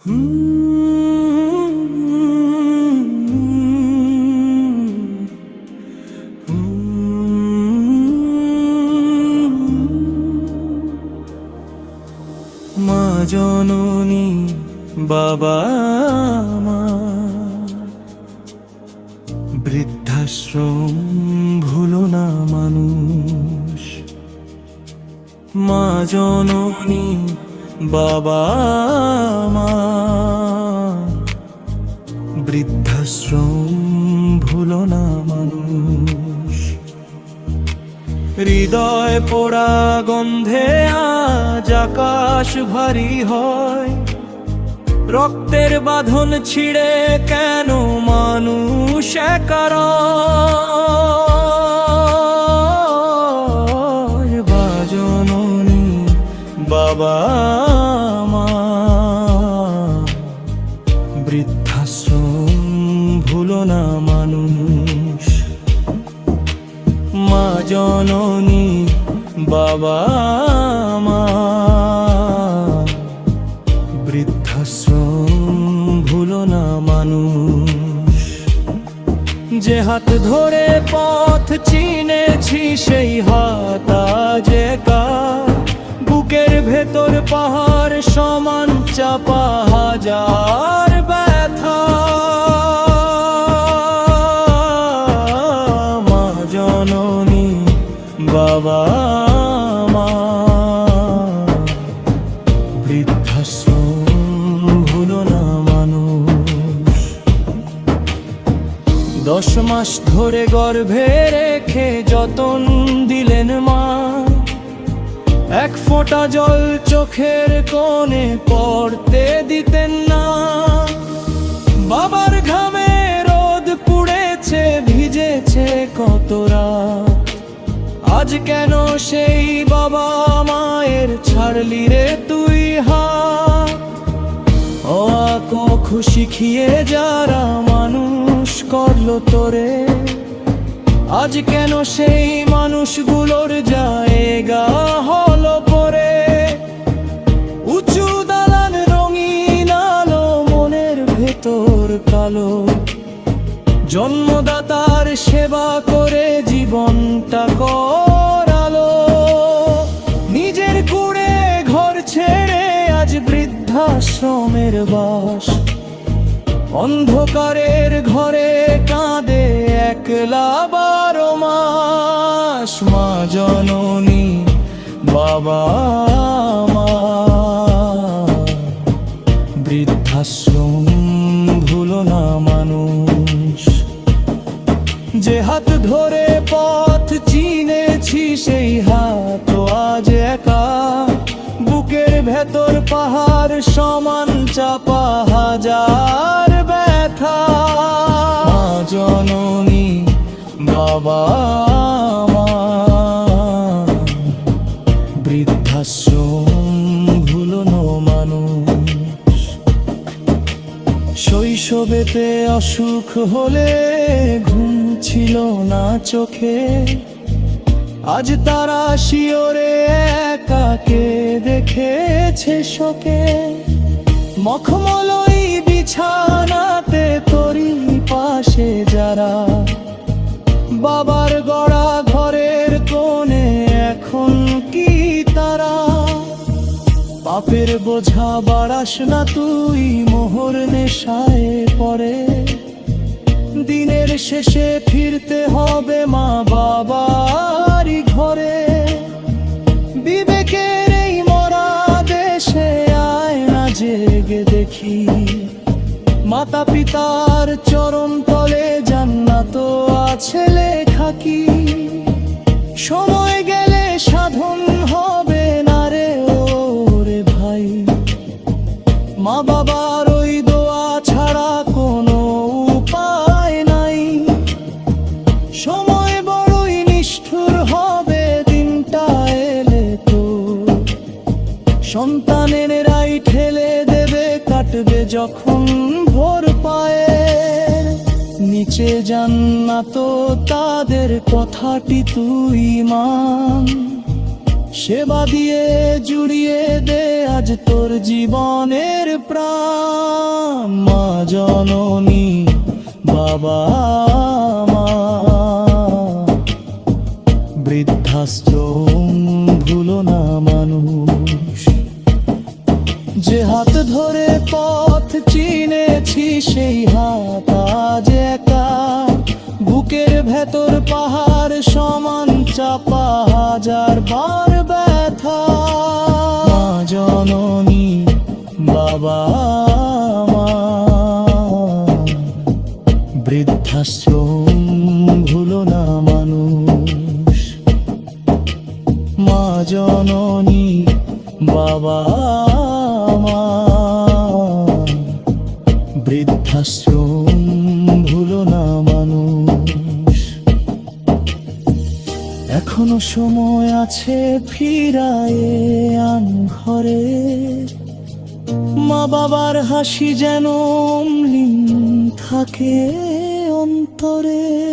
মা জননী বাবা মা, বৃদ্ধাশ্রম ভুলো না মানুষ। মা জননী বাবা মা, বৃদ্ধাশ্রম ভুলো না মানুষ। হৃদয় পোড়া গন্ধে আজ আকাশ ভারী হয়, রক্তের বাঁধন ছিঁড়ে কেন মানুষ একা রয়। মা জননী বাবা মা, বৃদ্ধাশ্রম ভুলো না মানুষ। মা জননী বাবা মা, বৃদ্ধাশ্রম ভুলো না মানুষ। যে হাত ধরে পথ চিনেছি সেই হাত আজ একা, বুকের ভেতর পাহাড় সমান চাপা হাজার ব্যথা। মা জননী বাবা মা, বৃদ্ধাশ্রম ভুলো না মানুষ। 10 মাস ধরে গর্ভে রেখে যতন দিলেন মা, এক ফোঁটা জল চোখের কোণে পড়তে দিতেন না। বাবার ঘামে রোদ পুড়েছে ভিজেছে কত রাত, আজ কেন সেই বাবা মায়ের ছাড়লি রে তুই হাত। ও আঁকো শিখিয়ে যারা মানুষ করলো তোরে, আজ কেন সেই মানুষগুলোর জায়গা হলো পরে। উঁচু দালান রঙিন আলো মনের ভেতর কালো, জন্মদাতার সেবা করে জীবনটা করালো। নিজের কুড়ে ঘর ছেড়ে আজ বৃদ্ধাশ্রমের বাস, অন্ধকারের ঘরে কাঁদে একলা 12 মাস। মা জননী বাবা মা, বৃদ্ধাশ্রম ভুলো না মানুষ। যে হাত ধরে পথ চিনেছি সেই হাত আজ একা, বুকের ভেতর পাহাড় সমান চাপা হাজার ব্যথা। মা জননী বাবা মা, বৃদ্ধাশ্রম ভুলো না মানুষ। শৈশবেতে অসুখ হলে ঘুম ছিল না চোখে, আজ তারা শিওরে একাকে দেখেছে শোকে। মখমলই বিছানাতে তোরি পাশে যারা, বাবার গড়া ঘরের কোণে এখন কি তারা। পাপের বোঝা বাড়াস না তুই মোহর নেশায় পড়ে, দিনের শেষে ফিরতে হবে মা বাবারই ঘরে। বিবেকের এই মরা দেশে আয় না জেগে দেখি, মাতা পিতার চরণ তলে জান্নাত আছে লেখা কি। সময় গেলে সাধন হবে না রে ওরে ভাই, মা বাবার ওই দোয়া ছাড়া কোনো উপায় নাই। সময় বড়ই নিষ্ঠুর হবে দিনটা এলে তো, সন্তানের রাই ঠেলে দেবে কাটবে যখন ভোর পায়ের নিচে। জান্নাত তাদের কথাটি তুই মান, সেবা দিয়ে জুড়িয়ে দে আজ তোর জীবনের প্রাণ। মা জননী বাবা মা, বৃদ্ধাশ্রম ভুলো না মানুষ। যে হাত ধরে পথ চিনেছি সেই হাত আজ একা, বুকের ভেতর পাহাড় সমান চাপা হাজার বার ব্যথা। মা জননী বাবা মা, বৃদ্ধাশ্রম ভুলো না মানুষ। মা জননী বাবা মা, বৃদ্ধাশ্রম ভুলো না মানুষ। এখনো সময় আছে ফিরায়ে আন ঘরে, মা বাবার হাসি যেন অমলিন থাকে অন্তরে।